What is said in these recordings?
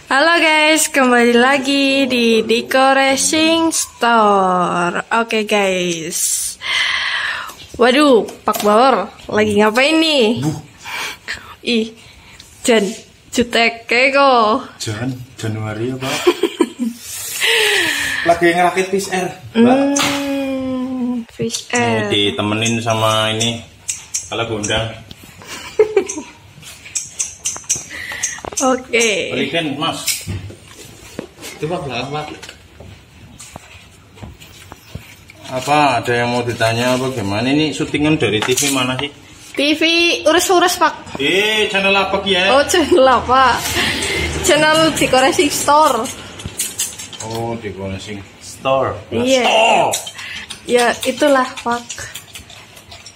Halo guys, kembali lagi di Diko Racing Store. Oke guys. Waduh, Pak Bawor lagi ngapain nih? Ih, jutek kok. Januari ya, Pak. Lagi ngerakit fish air, Mbak. Fish air. Ditemenin sama ini kalau gondang. Oke. Balikin, Mas. Coba belakang, Pak. Apa ada yang mau ditanya apa gimana? Ini syutingan dari TV mana sih? TV urus-urus Pak. Channel apa ya? Oh, channel apa? Channel Diko Racing Store. Oh, Diko Racing Store. Iya. Store. Ya, itulah Pak.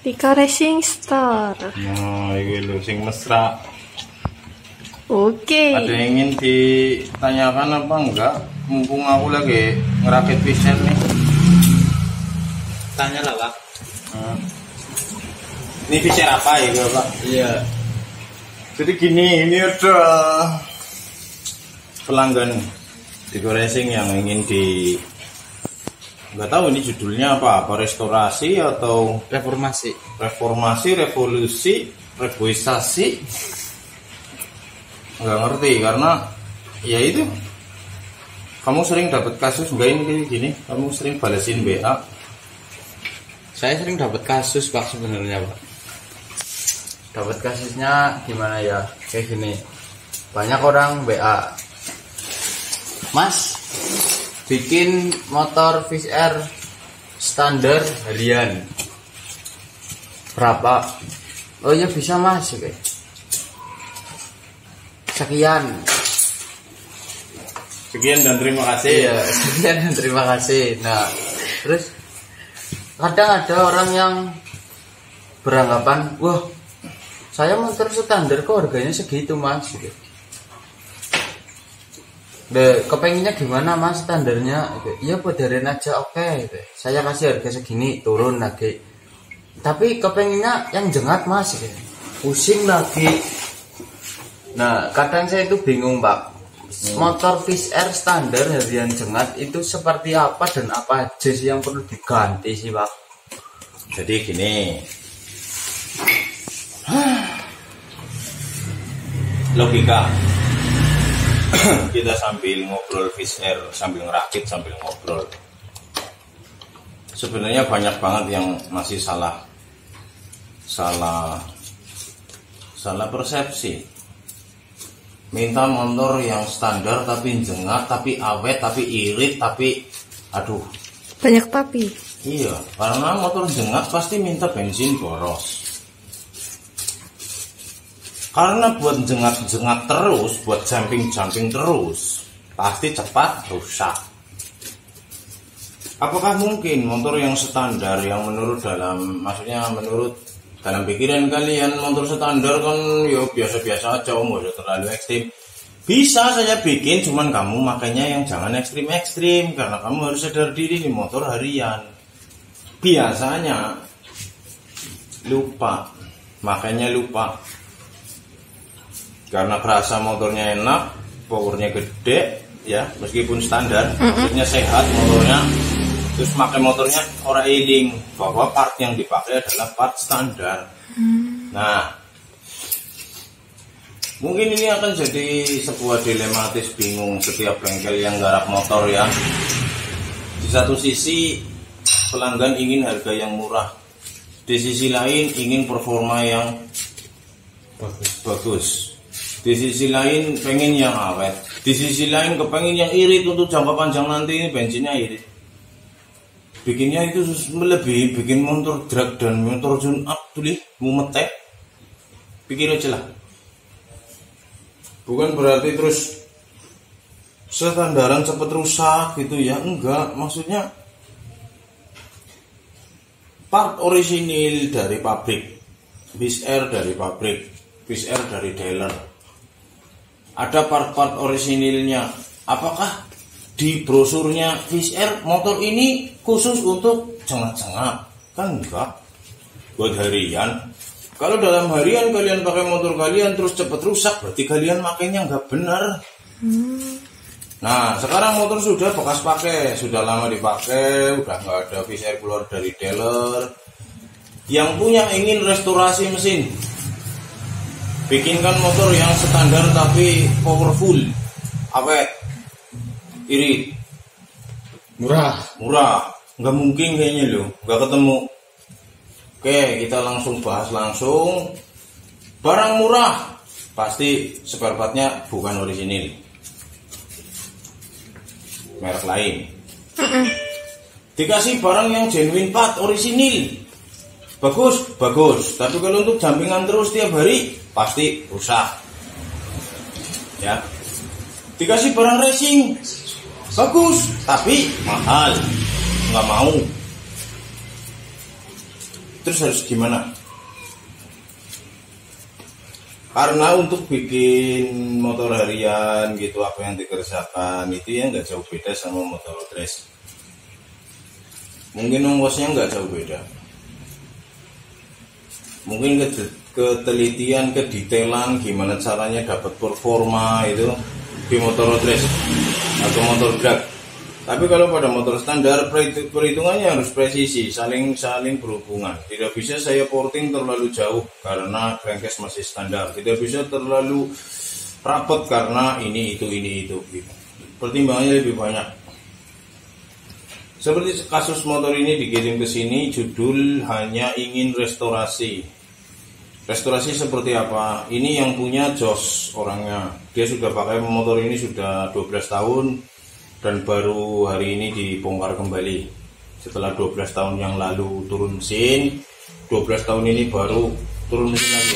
Diko Racing Store. Nah, ini lho sing mesra. Oke. Ada yang ingin ditanyakan apa enggak? Mumpung aku lagi ngerakit fisher nih. Tanya lah, Pak. Ini fisher apa ya, Pak? Iya. Jadi gini, ini ada pelanggan Diko Racing yang ingin nggak tahu ini judulnya apa restorasi atau Reformasi, revolusi, reboisasi. Nggak ngerti karena ya itu kamu sering dapat kasus nggak ini gini, kamu sering balesin WA. Saya sering dapat kasus, Pak, sebenarnya, Pak. Dapat kasusnya gimana ya? Kayak gini. Banyak orang WA. Mas, bikin motor Fish Air standar harian. Berapa? Oh ya bisa, Mas. Oke. Sekian dan terima kasih. Iya, sekian dan terima kasih. Nah, terus kadang ada orang yang beranggapan, wah, saya motor standar kok harganya segitu, Mas. Kepengennya gimana, Mas, standarnya? Iya, bodarin aja, oke. Saya kasih harga segini, turun lagi. Tapi kepengennya yang jengat, Mas. Pusing lagi. Nah, kadang saya itu bingung, Pak. Motor Fish Air standar harian jengat itu seperti apa dan apa aja sih yang perlu diganti sih, Pak? Jadi gini, logika kita sambil ngobrol Fish Air, sambil ngerakit, sambil ngobrol. Sebenarnya banyak banget yang masih salah persepsi. Minta motor yang standar tapi jengat, tapi awet, tapi irit, tapi aduh. Banyak tapi. Iya, karena motor jengat pasti minta bensin boros. Karena buat jengat-jengat terus, buat jumping-jumping terus, pasti cepat rusak. Apakah mungkin motor yang standar, yang menurut dalam pikiran kalian motor standar kan ya biasa-biasa aja, nggak terlalu ekstrim. Bisa saya bikin, cuman kamu makanya yang jangan ekstrim-ekstrim, karena kamu harus sadar diri di motor harian. Biasanya lupa, karena kerasa motornya enak, powernya gede, ya meskipun standar, maksudnya sehat motornya. Terus pakai motornya orang iling bahwa part yang dipakai adalah part standar. Nah, mungkin ini akan jadi sebuah dilematis, bingung setiap bengkel yang garap motor ya. Di satu sisi pelanggan ingin harga yang murah, di sisi lain ingin performa yang bagus. Di sisi lain pengen yang awet, di sisi lain kepengen yang irit untuk jangka panjang nanti ini bensinnya irit. Bikinnya itu melebihi, bikin motor drag dan motor tune up tulis mumetek. Pikir aja lah. Bukan berarti terus standaran cepet rusak gitu ya, enggak. Maksudnya part orisinil dari pabrik, Fish Air dari pabrik, Fish Air dari dealer. Ada part-part orisinilnya. Apakah di brosurnya Fish Air motor ini khusus untuk jengat-jengat? Kan enggak. Buat harian. Kalau dalam harian kalian pakai motor kalian terus cepet rusak, berarti kalian makainya nggak benar. Nah, sekarang motor sudah bekas pakai, sudah lama dipakai, udah nggak ada fish air keluar dari dealer. Yang punya ingin restorasi mesin, bikinkan motor yang standar tapi powerful, awet, irit, Murah. nggak mungkin kayaknya loh, nggak ketemu. Oke, kita langsung bahas langsung. Barang murah, pasti spare partnya bukan orisinil, merek lain. Dikasih barang yang genuine part orisinil, bagus. Tapi kalau untuk jampingan terus tiap hari, pasti rusak. Ya. Dikasih barang racing, bagus, tapi mahal, nggak mau. Terus harus gimana? Karena untuk bikin motor harian gitu, apa yang dikerjakan itu ya nggak jauh beda sama motor race. Mungkin ongkosnya nggak jauh beda. Mungkin ketelitian, kedetailan gimana caranya dapat performa itu di motor race atau motor drag. Tapi kalau pada motor standar perhitungannya harus presisi, saling berhubungan. Tidak bisa saya porting terlalu jauh karena crankcase masih standar. Tidak bisa terlalu rapat karena ini itu. Pertimbangannya lebih banyak. Seperti kasus motor ini dikirim ke sini, judul hanya ingin restorasi. Restorasi seperti apa? Ini yang punya Jos orangnya. Dia sudah pakai motor ini sudah 12 tahun. Dan baru hari ini dibongkar kembali setelah 12 tahun yang lalu turun mesin. 12 tahun ini baru turun mesin lagi.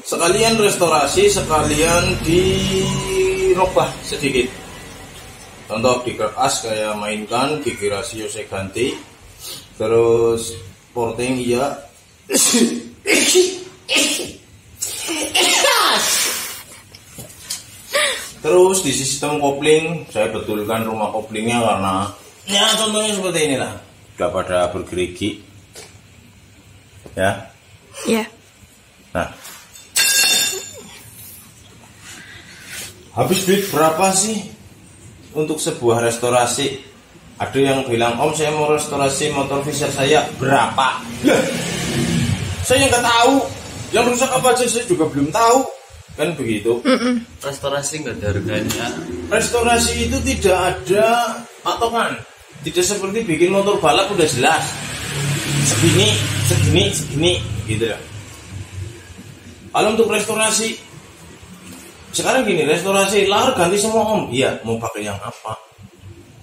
Sekalian restorasi, sekalian dirubah sedikit. Contoh di crack as kayak mainkan, gigi rasio saya ganti. Terus porting iya. Terus di sistem kopling saya betulkan rumah koplingnya karena ya contohnya seperti inilah, udah pada bergerigi ya. Iya. Nah, habis duit berapa sih untuk sebuah restorasi? Ada yang bilang, Om saya mau restorasi motor Fisher saya, berapa? Lah, saya nggak tahu. Yang rusak apa aja saya juga belum tahu. Kan begitu. Restorasi nggak ada harganya. Restorasi itu tidak ada patokan. Tidak seperti bikin motor balap udah jelas. Segini gitu ya. Kalau untuk restorasi, sekarang gini, restorasi lahar ganti semua Om. Iya, mau pakai yang apa?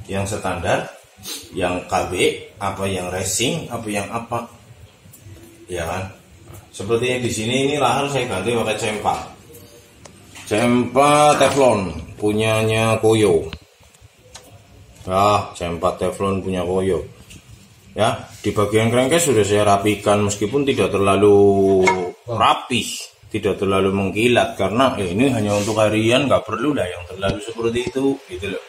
Yang standar, yang KB, apa yang racing, apa yang apa? Ya kan? Seperti yang di sini ini lahar saya ganti pakai Cempa Teflon punyanya Koyo. Cempa Teflon punya Koyo. Ya, di bagian crankcase sudah saya rapikan meskipun tidak terlalu rapih, tidak terlalu mengkilat karena ini hanya untuk harian, nggak perlu lah yang terlalu seperti itu, gitu loh.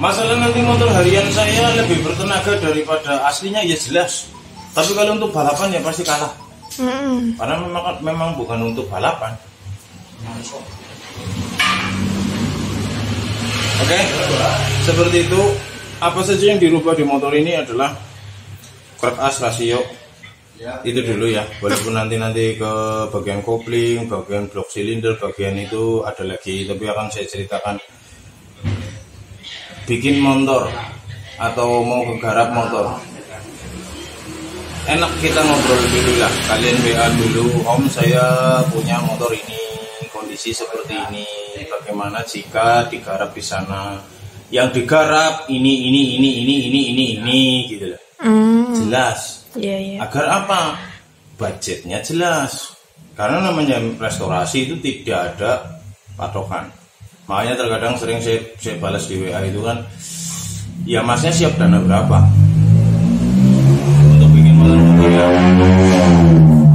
Masalah nanti motor harian saya lebih bertenaga daripada aslinya ya jelas. Tapi kalau untuk balapan ya pasti kalah. Karena memang bukan untuk balapan. Oke, seperti itu. Apa saja yang dirubah di motor ini adalah crack as rasio. Itu dulu ya. Walaupun nanti ke bagian kopling, bagian blok silinder, bagian itu ada lagi. Tapi akan saya ceritakan. Bikin motor atau mau ke garap motor, enak kita ngobrol dulu lah. Kalian WA dulu, Om saya punya motor ini, kondisi seperti ini, bagaimana jika digarap di sana? Yang digarap ini gitu loh. Jelas. Iya. Agar apa? Budgetnya jelas. Karena namanya restorasi itu tidak ada patokan. Makanya terkadang sering saya balas di WA itu kan, ya masnya siap dana berapa untuk bikin motor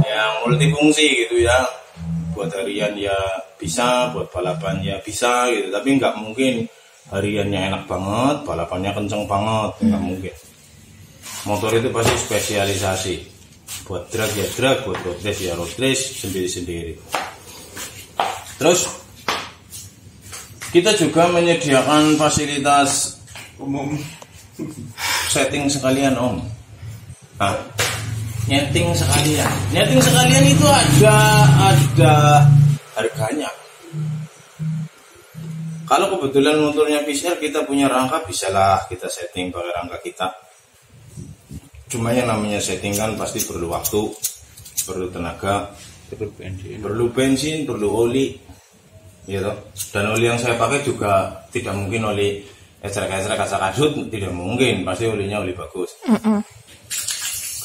yang multifungsi gitu ya. Buat harian ya bisa, buat balapan ya bisa gitu. Tapi nggak mungkin hariannya enak banget, balapannya kenceng banget, nggak mungkin. Motor itu pasti spesialisasi. Buat drag ya drag, buat road race ya road race, sendiri-sendiri. Terus Kita juga menyediakan fasilitas umum setting sekalian Om. Nah, nyeting sekalian. Nyeting sekalian itu ada harganya. Kalau kebetulan motornya PCR kita punya rangka, bisalah kita setting pakai rangka kita. Cuma yang namanya setting kan pasti perlu waktu, perlu tenaga, perlu bensin, perlu oli, gitu. Dan oli yang saya pakai juga tidak mungkin oli ecrek-ecrek kasak-kasut, tidak mungkin, pasti olinya oli bagus.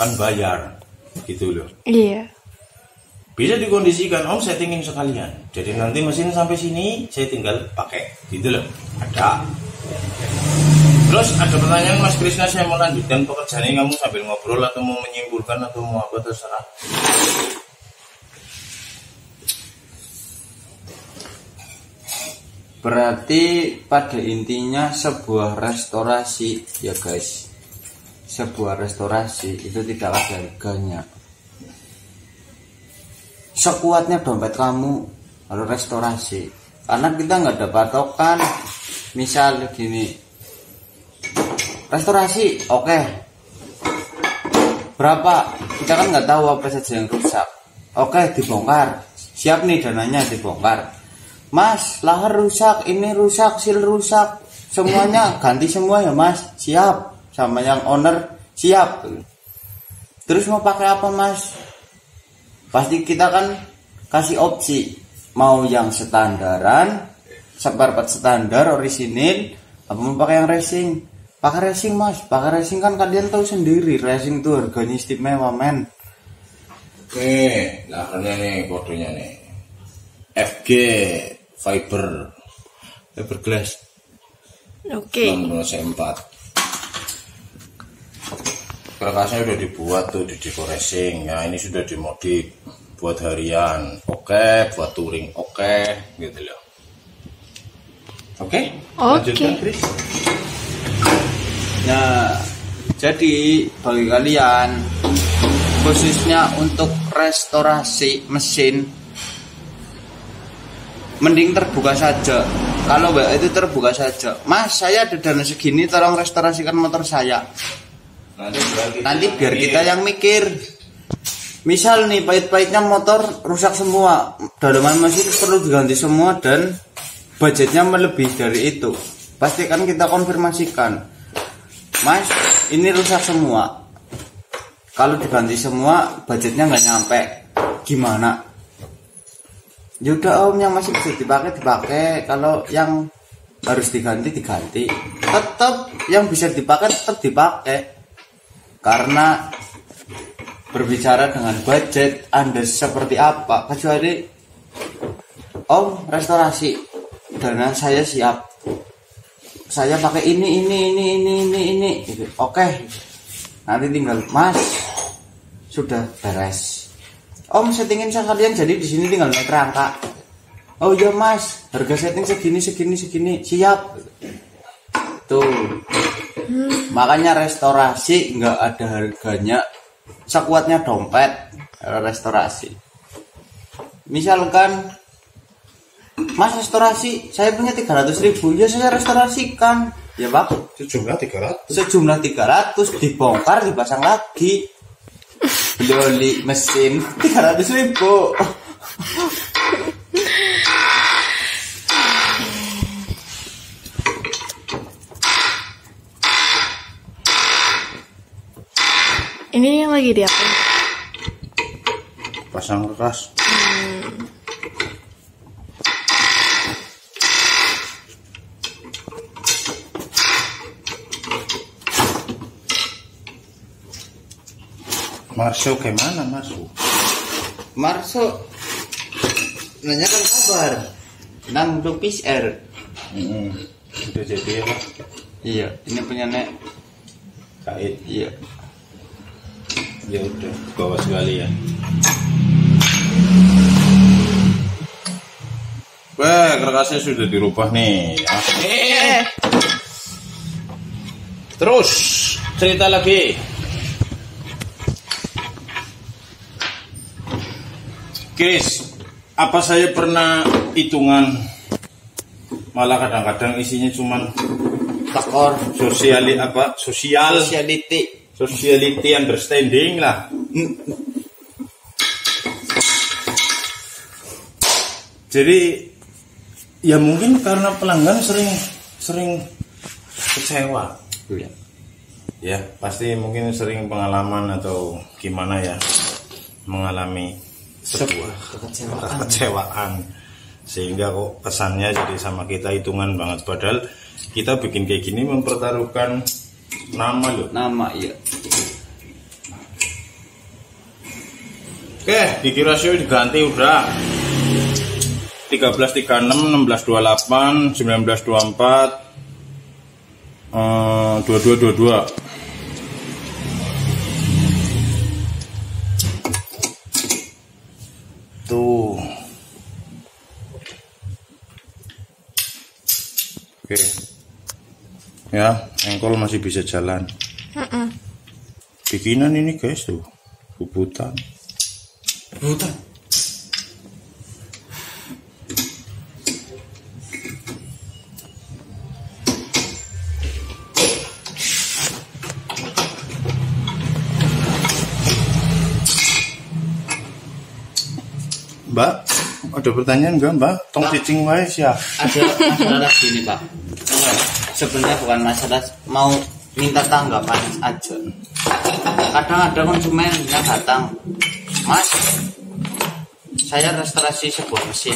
Kan bayar, gitu loh. Iya. Bisa dikondisikan Om settingin sekalian. Jadi nanti mesin sampai sini saya tinggal pakai, gitu loh. Ada. Terus ada pertanyaan Mas Krisna, saya mau lanjutkan pekerjaannya, kamu sambil ngobrol atau mau menyimpulkan atau mau apa terserah. Berarti pada intinya sebuah restorasi ya guys, sebuah restorasi itu tidak ada harganya. Sekuatnya dompet kamu kalau restorasi, karena kita nggak ada patokan. Misal gini, restorasi oke, berapa, kita kan nggak tahu apa saja yang rusak. Oke, dibongkar, siap nih dananya dibongkar. Mas, lahar rusak, ini rusak, sil rusak, semuanya ganti semua ya Mas, siap. Sama yang owner siap. Terus mau pakai apa Mas? Pasti kita kan kasih opsi, mau yang standaran, spare part standar, orisinil, apa mau pakai yang racing? Pakai racing Mas, pakai racing kan kalian tahu sendiri, racing tuh harganya istimewa men. Oke, laharnya nih, kodenya nih, FG fiberglass. Oke. 4. Karkasnya udah dibuat tuh, di dekorasi. Nah ini sudah dimodif buat harian, oke, buat touring, oke, gitu loh. Oke. Lanjutkan Chris. Nah, jadi bagi kalian khususnya untuk restorasi mesin, mending terbuka saja. Kalau itu terbuka saja, Mas saya ada dana segini, tolong restorasikan motor saya. Nanti biar kita yang mikir. Misal nih pahit-pahitnya motor rusak semua, dalaman mesin perlu diganti semua dan budgetnya melebihi dari itu, pasti kan kita konfirmasikan, Mas ini rusak semua, kalau diganti semua budgetnya nggak nyampe, gimana? Yaudah Om, yang masih bisa dipakai, kalau yang harus diganti, tetap yang bisa dipakai tetap dipakai. Karena berbicara dengan budget Anda seperti apa, kecuali Om restorasi, dana saya siap, saya pakai ini gitu. Oke, nanti tinggal Mas sudah beres, Om settingin sekalian, jadi di sini tinggal naik rangka. Oh iya Mas, harga setting segini, siap. Tuh. Makanya restorasi nggak ada harganya, sekuatnya dompet restorasi. Misalkan Mas restorasi, saya punya 300.000, ya saya restorasikan, ya Pak. Sejumlah 300. Sejumlah 300 dibongkar, dipasang lagi. Beli mesin 300.000. Ini yang lagi diapain? Pasang kertas. Marso gimana Marso? Nanyakan kabar. Nang Lupis R. Udah jadi ya Pak? Iya, ini punya Nek. Kait. Iya. Ya udah, bawa sekali ya. Wah, kertasnya sudah dirubah nih. Terus cerita lagi. Chris, apa saya pernah hitungan malah kadang-kadang isinya cuman tekor sociality understanding lah. Jadi ya mungkin karena pelanggan sering kecewa. Iya. Ya pasti mungkin sering pengalaman atau gimana ya, mengalami sebuah kekecewaan sehingga kok kesannya jadi sama kita hitungan banget, padahal kita bikin kayak gini mempertaruhkan nama loh. Nama iya. Oke, gigi rasio diganti udah 1336, 1628, 1924, 2222. Tuh. Oke. Ya, engkol masih bisa jalan. Bikinan ini guys tuh, bubutan. Mbak, ada pertanyaan enggak Mbak? Tong cicing wae ya. Ada masalah gini Pak. Sebenarnya bukan masalah, mau minta tanggapan aja. Kadang ada konsumen yang datang, Mas, saya restorasi sebuah mesin.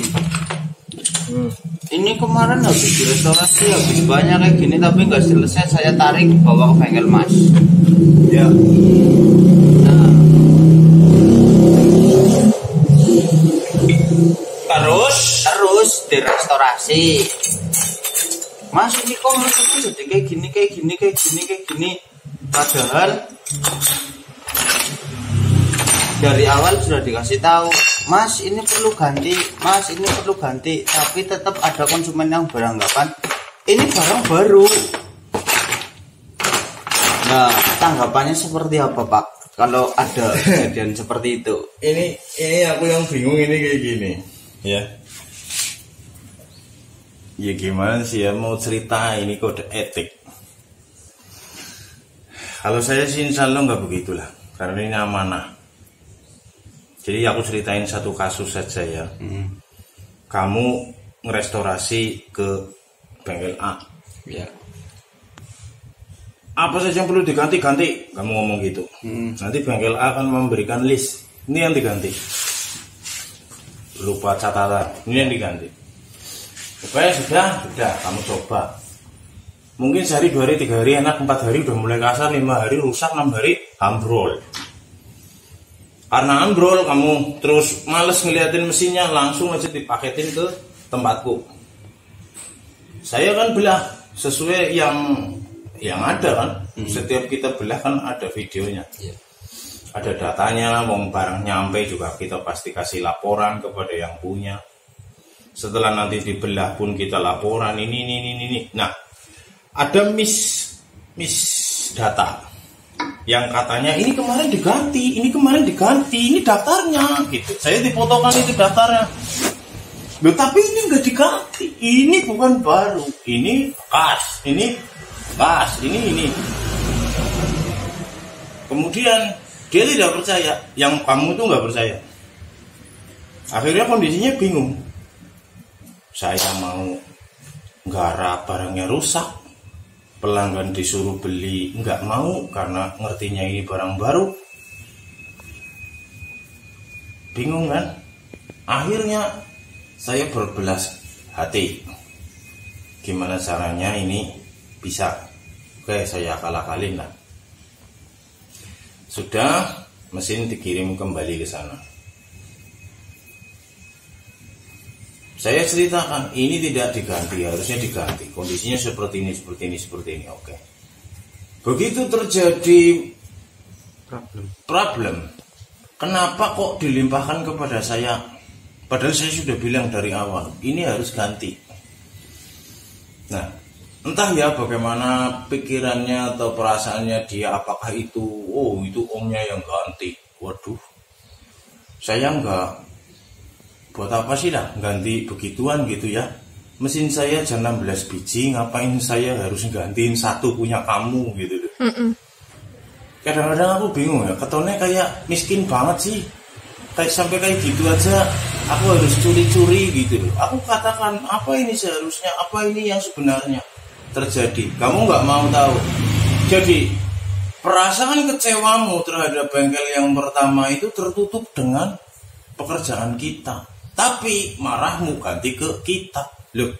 Ini kemarin habis direstorasi, habis banyak kayak gini, tapi nggak selesai, saya tarik bawa ke bengkel Mas. Ya. Nah, terus direstorasi. Mas, ini kok mesinnya jadi kayak gini. Padahal dari awal sudah dikasih tahu, Mas ini perlu ganti, tapi tetap ada konsumen yang beranggapan ini barang baru. Nah, tanggapannya seperti apa Pak kalau ada kejadian seperti itu? Ini aku yang bingung ini kayak gini ya. Ya gimana sih ya, mau cerita ini kode etik. Kalau saya sih insya Allah nggak begitulah, karena ini amanah. Jadi aku ceritain satu kasus saja ya. Kamu ngerestorasi ke bengkel A. Ya. Apa saja yang perlu diganti-ganti, kamu ngomong gitu. Nanti bengkel A akan memberikan list. Ini yang diganti. Lupa catatan, ini yang diganti. Oke, sudah, kamu coba. Mungkin sehari, 2 hari, 3 hari enak, 4 hari udah mulai kasar, 5 hari rusak, 6 hari ambrol. Karena ambrol, kamu terus males ngeliatin mesinnya, langsung aja dipaketin ke tempatku. Saya kan belah sesuai yang ada kan. Setiap kita belah kan ada videonya. Ada datanya, mau barang nyampe juga kita pasti kasih laporan kepada yang punya. Setelah nanti dibelah pun kita laporan ini. Nah, ada miss data yang katanya ini kemarin diganti, ini daftarnya gitu. Saya difotokan itu daftarnya. Loh, tapi ini enggak diganti. Ini bukan baru. Ini bekas, ini. Kemudian dia tidak percaya, yang kamu tuh nggak percaya. Akhirnya kondisinya bingung. Saya mau garap barangnya rusak, pelanggan disuruh beli nggak mau karena ngertinya ini barang baru. Bingung kan? Akhirnya saya berbelas hati. Gimana caranya ini bisa? Oke, saya akal-akalin lah. Sudah, mesin dikirim kembali ke sana. Saya ceritakan, ini tidak diganti, harusnya diganti. Kondisinya seperti ini. Oke. Begitu terjadi problem. Kenapa kok dilimpahkan kepada saya? Padahal saya sudah bilang dari awal, ini harus ganti. Nah, entah ya bagaimana pikirannya atau perasaannya dia, apakah itu omnya yang ganti. Waduh, saya enggak. Buat apa sih lah ganti begituan gitu ya. mesin saya aja 16 biji, ngapain saya harus gantiin satu punya kamu gitu loh. Kadang-kadang aku bingung ya, ketonnya kayak miskin banget sih. Kayak sampai kayak gitu aja aku harus curi-curi gitu loh. Aku katakan apa ini seharusnya, apa ini yang sebenarnya terjadi. Kamu nggak mau tahu. Jadi perasaan kecewamu terhadap bengkel yang pertama itu tertutup dengan pekerjaan kita. Tapi marahmu ganti ke kita. Loh,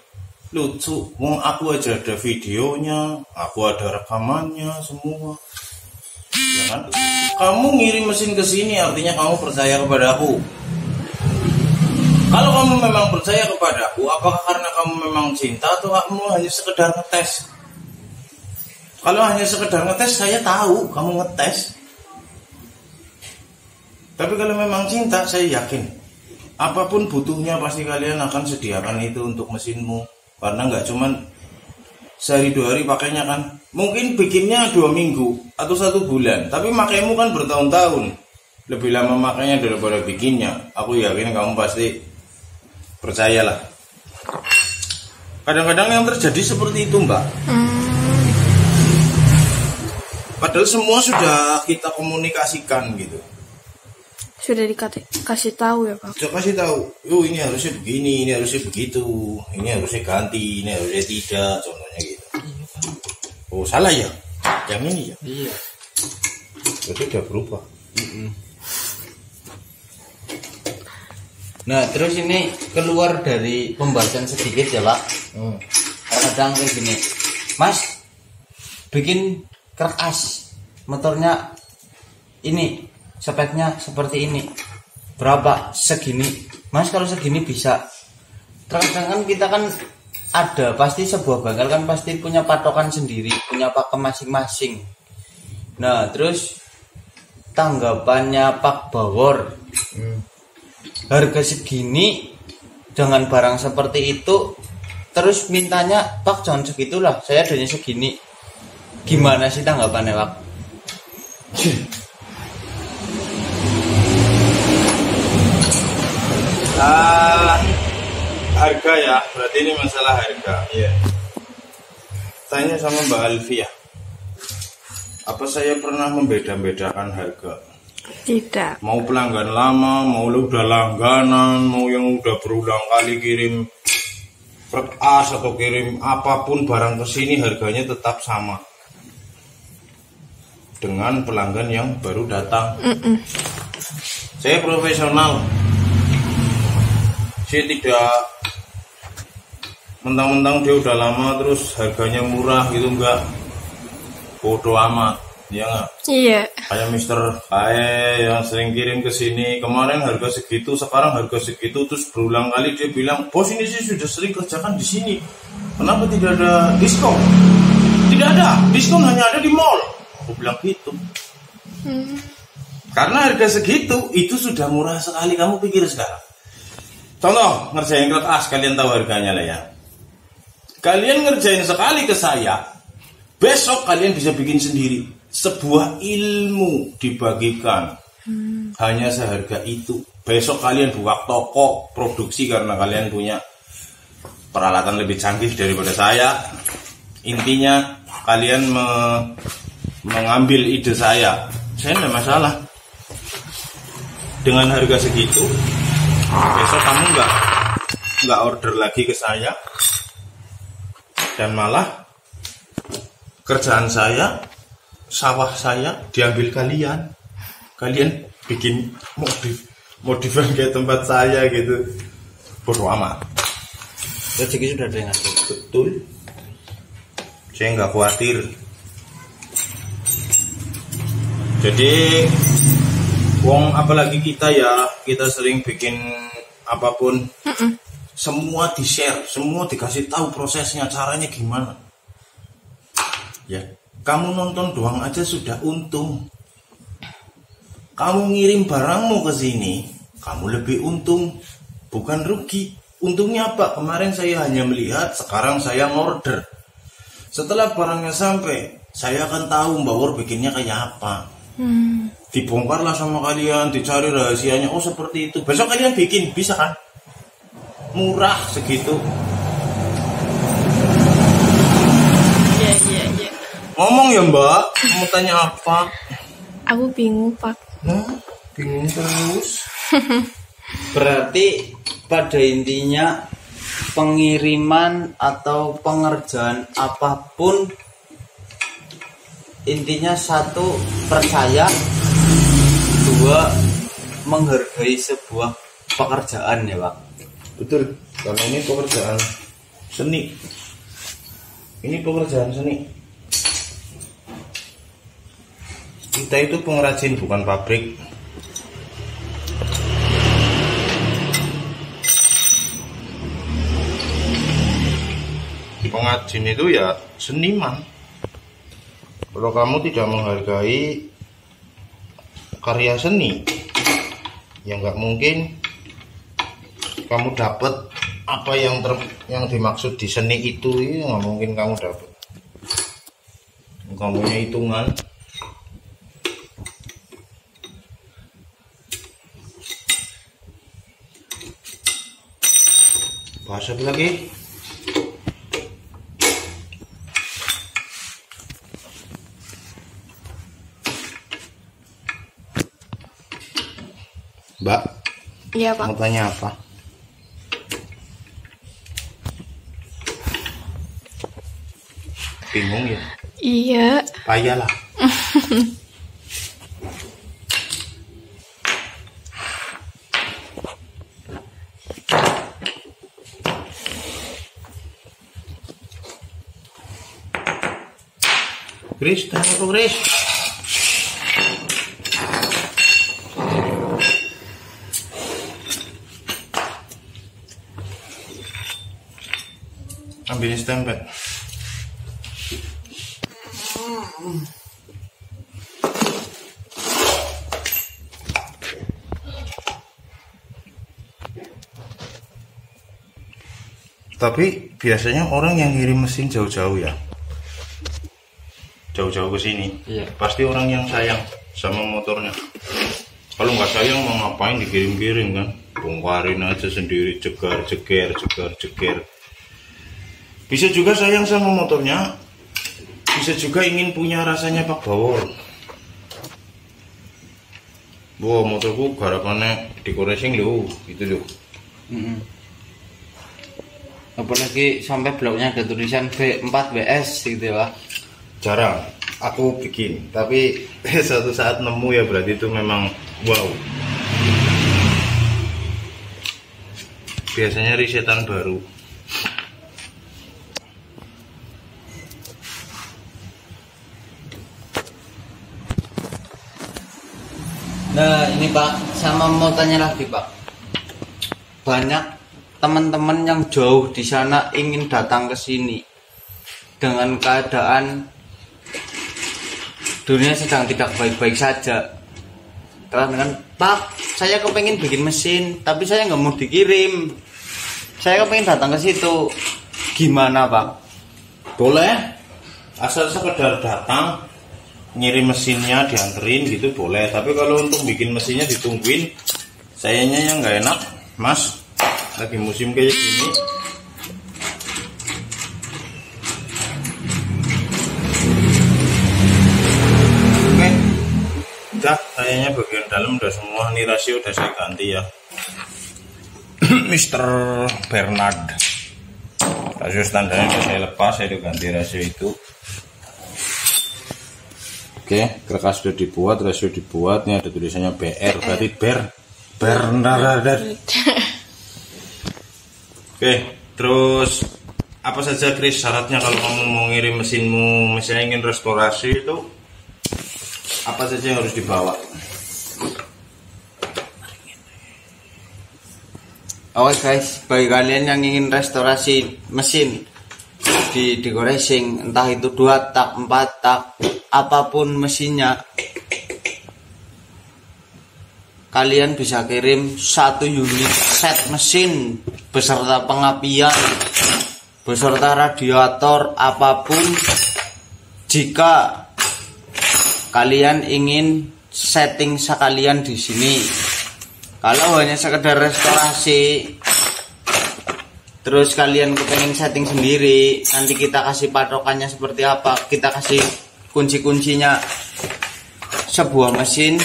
lucu. Wong aku aja ada videonya, aku ada rekamannya semua. Ya kan? Kamu ngirim mesin ke sini artinya kamu percaya kepada aku. Kalau kamu memang percaya kepada aku, apakah karena kamu memang cinta atau kamu hanya sekedar ngetes? Kalau hanya sekedar ngetes, saya tahu kamu ngetes. Tapi kalau memang cinta, saya yakin apapun butuhnya pasti kalian akan sediakan itu untuk mesinmu. Karena nggak cuman sehari 2 hari pakainya kan. Mungkin bikinnya 2 minggu atau 1 bulan, tapi makaimu kan bertahun-tahun. Lebih lama makainya daripada bikinnya. Aku yakin kamu pasti percayalah. Kadang-kadang yang terjadi seperti itu, Mbak. Padahal semua sudah kita komunikasikan gitu. Sudah dikasih tahu ya Pak? Sudah kasih tahu, ini harusnya begini, ini harusnya begitu, ini harusnya ganti, ini harusnya tidak, contohnya gitu. Oh salah ya, yang ini ya. Iya. Berarti udah berubah. Nah terus ini keluar dari pembahasan sedikit ya Pak. Kadang kayak gini, Mas bikin kerak as, motornya ini speknya seperti ini, berapa? Segini. Mas kalau segini bisa. Terkadang kan kita kan ada pasti sebuah bengkel kan pasti punya patokan sendiri, punya pakem masing-masing. Nah terus tanggapannya Pak Bawor, harga segini dengan barang seperti itu, terus mintanya Pak jangan segitulah, saya adanya segini. Gimana sih tanggapannya Pak? Harga ya, berarti ini masalah harga. Iya. Tanya sama Mbak Alfia, apa saya pernah membeda-bedakan harga? Tidak. Mau pelanggan lama, mau udah langganan, mau yang udah berulang kali kirim truk as atau kirim apapun barang ke sini harganya tetap sama dengan pelanggan yang baru datang. Saya profesional. Saya tidak mentang-mentang dia udah lama terus harganya murah gitu, enggak. Bodoh amat, ya enggak? Iya. Kayak Mister Kae yang sering kirim ke sini, kemarin harga segitu, sekarang harga segitu, terus berulang kali dia bilang, "Bos, ini sih sudah sering kerjakan di sini. Kenapa tidak ada diskon?" Tidak ada, diskon hanya ada di mall. Aku bilang gitu. Karena harga segitu itu sudah murah sekali, kamu pikir sekarang. Contoh, ngerjain kerak as, kalian tahu harganya lah ya. Kalian ngerjain sekali ke saya, besok kalian bisa bikin sendiri. Sebuah ilmu dibagikan, hanya seharga itu. Besok kalian buka toko produksi karena kalian punya peralatan lebih canggih daripada saya. Intinya kalian mengambil ide saya tidak masalah. Dengan harga segitu, besok kamu nggak order lagi ke saya, dan malah kerjaan saya, sawah saya diambil kalian bikin modifan kayak tempat saya gitu. Bodoh amat. Rezeki sudah ada yang ngatur. Betul, saya nggak khawatir. Jadi wong apalagi kita ya, kita sering bikin apapun, semua di share, semua dikasih tahu prosesnya, caranya gimana. Ya, kamu nonton doang aja sudah untung. Kamu ngirim barangmu ke sini, kamu lebih untung, bukan rugi. Untungnya apa? Kemarin saya hanya melihat, sekarang saya ngorder. Setelah barangnya sampai, saya akan tahu Mbak Wor bikinnya kayak apa. Dibongkarlah sama kalian, dicari rahasianya. Oh seperti itu. Besok kalian bikin, bisa kan? Murah segitu. Ngomong ya Mbak, mau tanya apa? Aku bingung, Pak. Nah, bingung terus. Berarti pada intinya pengiriman atau pengerjaan apapun intinya satu, percaya, dua, menghargai sebuah pekerjaan ya Pak. Betul, karena ini pekerjaan seni. Ini pekerjaan seni. Kita itu pengrajin bukan pabrik. Pengrajin itu ya seniman. Kalau kamu tidak menghargai karya seni, ya nggak mungkin kamu dapat apa yang dimaksud di seni itu, ya nggak mungkin kamu dapat. Kamu punya hitungan. Bahasa apa lagi? Mbak, Iya, Pak. mau tanya apa? Bingung ya? Iya. Payahlah. Chris, tanya apa Chris? Ambil stempel. Tapi biasanya orang yang ngirim mesin jauh-jauh ya, jauh-jauh ke sini, Iya. pasti orang yang sayang sama motornya. Kalau nggak sayang mau ngapain dikirim-kirim kan? Bongkarin aja sendiri, jegar, jeger, jegar, jeger. Bisa juga sayang sama motornya, bisa juga ingin punya rasanya Pak Bawor. Wah, motorku garapannya dikoresing loh, gitu loh. Apalagi sampai bloknya ada tulisan B4 BS gitu ya Pak. Jarang aku bikin, tapi suatu saat nemu ya berarti itu memang wow. Biasanya risetan baru. Nah ini Pak, sama mau tanya lagi Pak. Banyak teman-teman yang jauh di sana ingin datang ke sini dengan keadaan dunia sedang tidak baik-baik saja. Karena Pak, saya kepengen bikin mesin, tapi saya nggak mau dikirim. Saya kepengen datang ke situ. Gimana Pak? Boleh, asal sekedar datang, ngirim mesinnya dianterin gitu boleh. Tapi kalau untuk bikin mesinnya ditungguin, sayangnya yang nggak enak, Mas. Lagi musim kayak gini. Oke, udah kayaknya bagian dalam udah semua. Nih rasio udah saya ganti ya. Mr. Bernard. Rasio standarnya udah saya lepas, saya udah ganti rasio itu. Oke, kerkas sudah dibuat, rasio dibuat. Ini ada tulisannya BR, berarti Bernard. Oke, terus apa saja Chris syaratnya kalau kamu mau ngirim mesinmu, misalnya ingin restorasi itu apa saja yang harus dibawa? Oke guys, bagi kalian yang ingin restorasi mesin di decoration, entah itu 2 tak, 4 tak, apapun mesinnya, kalian bisa kirim 1 unit set mesin beserta pengapian, beserta radiator, apapun. Jika kalian ingin setting sekalian di sini, kalau hanya sekedar restorasi, terus kalian kepengen setting sendiri, nanti kita kasih patokannya seperti apa, kita kasih kunci-kuncinya sebuah mesin,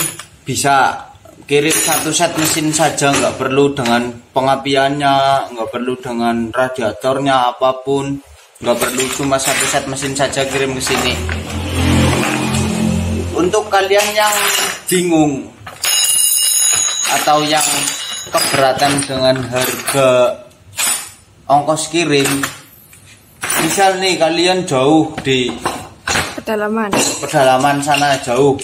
bisa kirim satu set mesin saja, nggak perlu dengan pengapiannya, nggak perlu dengan radiatornya apapun, nggak perlu, cuma satu set mesin saja kirim ke sini. Untuk kalian yang bingung atau yang keberatan dengan harga ongkos kirim, misal nih kalian jauh di pedalaman sana jauh,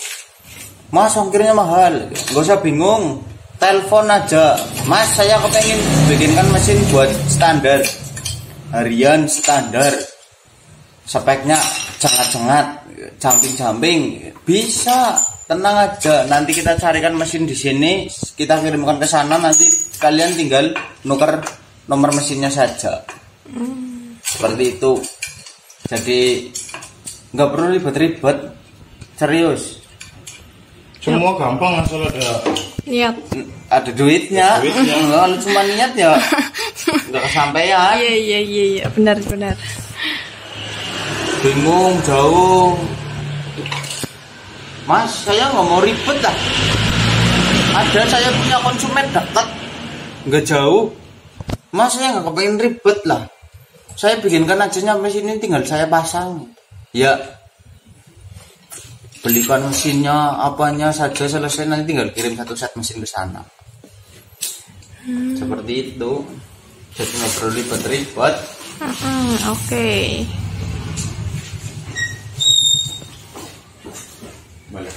Mas ongkirnya mahal, gak usah bingung, telepon aja, Mas saya kepengen bikinkan mesin buat standar harian, standar speknya cengat-cengat, jamping-jamping, bisa, tenang aja, nanti kita carikan mesin di sini, kita kirimkan ke sana, nanti kalian tinggal nuker nomor mesinnya saja. Seperti itu. Jadi nggak perlu ribet-ribet, serius. Semua gampang asal Niat. Ada duitnya. Kalau cuma niat ya nggak kesampaian. Iya, benar. Bingung jauh, Mas saya nggak mau ribet lah. Ada saya punya konsumen dekat, nggak jauh. Mas saya nggak kepengen ribet lah. Saya bikinkan aja mesin ini, tinggal saya pasang. Ya, belikan mesinnya, apanya saja selesai, nanti tinggal kirim satu set mesin ke sana. Seperti itu. Jadi nggak perlu ribet-ribet. Oke. balik.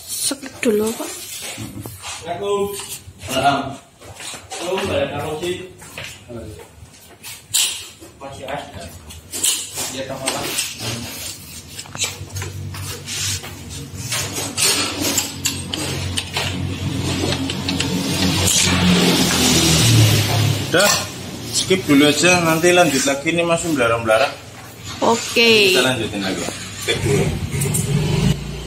Skip dulu Pak. Masih ada. Dia tambah lagi. Udah, skip dulu aja, nanti lanjut lagi, ini masih belarang-belarang. Oke. Kita lanjutin lagi. Skip dulu.